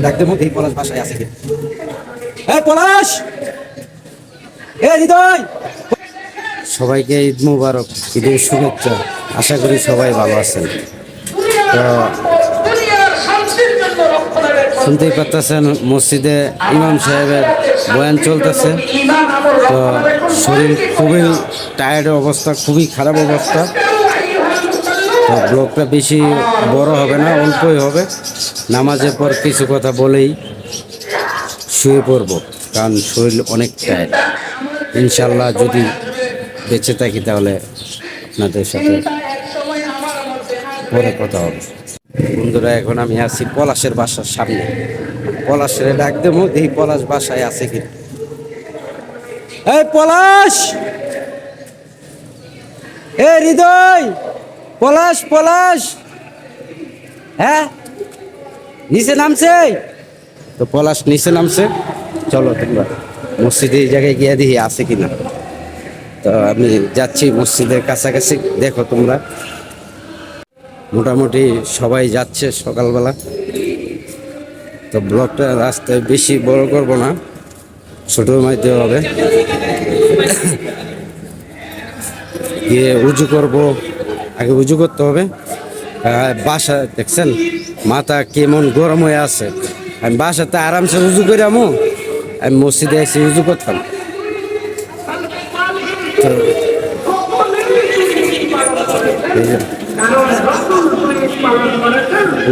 ডাকতে এই পলাশ বাসায় আছে কি? এই পলাশ, হৃদয়, সবাইকে ঈদ মুবারক, ঈদের শুভেচ্ছা। আশা করি সবাই ভালো আছেন। তো শুনতেই পাচ্ছেন মসজিদে ইমাম সাহেবের বয়ান চলতেছে। তো শরীর খুবই টায়ার্ড অবস্থা, খুবই খারাপ অবস্থা। তো ব্লগটা বেশি বড় হবে না, অল্পই হবে। নামাজের পর কিছু কথা বলেই শুয়ে পড়ব, কারণ শরীর অনেক টায়ার্ড। ইনশাল্লাহ যদি বেঁচে থাকি তাহলে আপনাদের সাথে পরে কথা হবে। বন্ধুরা, এখন আমি আছি পলাশের বাসার সামনে। পলাশের ডাক দেবো, এই পলাশ বাসায় আছে কি? এই পলাশ, হৃদয়, পলাশ, পলাশ, হ্যাঁ নিচে নামছে। তো পলাশ নিচে নামছে। চলো তোমরা মসজিদে এই জায়গায় গিয়ে দেখি আছে কিনা। তো আমি যাচ্ছি মসজিদের কাছাকাছি, দেখো তোমরা। মোটামুটি সবাই যাচ্ছে সকালবেলা। তো ব্লগটা রাস্তায় বেশি বড় করব না, ছোটোর মধ্যে হবে। গিয়ে উজু করব, আগে উজু করতে হবে। বাসা দেখছেন মাথা কেমন গরম হয়ে আছে। আমি বাসাতে আরামসে উজু করে আমি মসজিদে এসে উজু করতাম।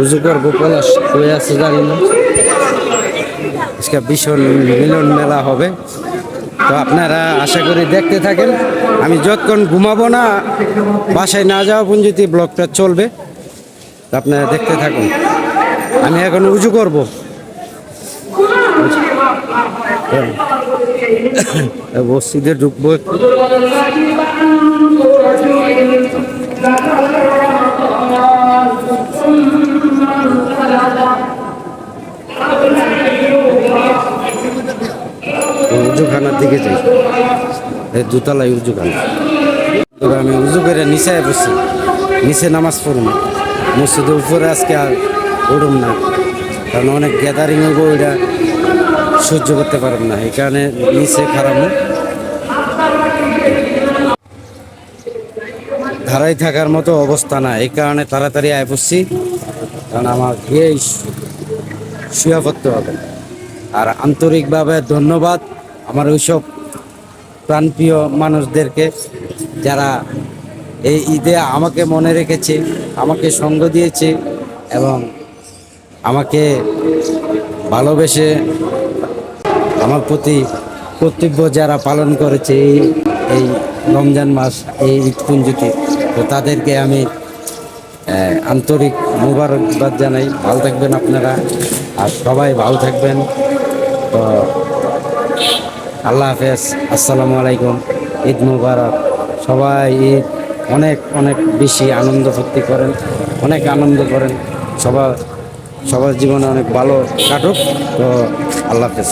উজু করবো, পলাশ হয়ে আছে জানি না। আজকে ভীষণ মিলন মেলা হবে। তো আপনারা আশা করি দেখতে থাকেন। আমি যতক্ষণ ঘুমাবো না, বাসায় না যাওয়া পর্যন্ত ব্লগটা চলবে। তো আপনারা দেখতে থাকুন। আমি এখন উজু করব। মসজিদে ঢুকবো। উজুখানার দিকে যাই, দোতলায় উজুখানা। তবে আমি উজু করে নিচে বসছি, নিচে নামাজ পড়ুন। মসজিদের উপরে আজকে আর উঠুন না, কারণ অনেক গ্যাদারিং হইব, ওইটা সহ্য করতে পারব না। এই কারণে নিচে খারাপ ধারাই থাকার মতো অবস্থা না, এই কারণে তাড়াতাড়ি আয় পড়ছি, কারণ আমার গিয়েই শুয়ে পড়তে হবে। আর আন্তরিকভাবে ধন্যবাদ আমার ওইসব প্রাণপ্রিয় মানুষদেরকে, যারা এই ঈদে আমাকে মনে রেখেছে, আমাকে সঙ্গ দিয়েছে এবং আমাকে ভালোবেসে আমার প্রতি কর্তব্য যারা পালন করেছে এই রমজান মাস, এই ঈদপুঞ্জিতে। তো তাদেরকে আমি আন্তরিক মুবারকবাদ জানাই। ভালো থাকবেন আপনারা, আর সবাই ভালো থাকবেন। তো আল্লাহ হাফেজ, আসসালামু আলাইকুম, ঈদ মুবারক। সবাই ঈদ অনেক অনেক বেশি আনন্দ ফুর্তি করেন, অনেক আনন্দ করেন। সবার জীবনে অনেক ভালো কাটুক। তো আল্লাহ হাফেজ।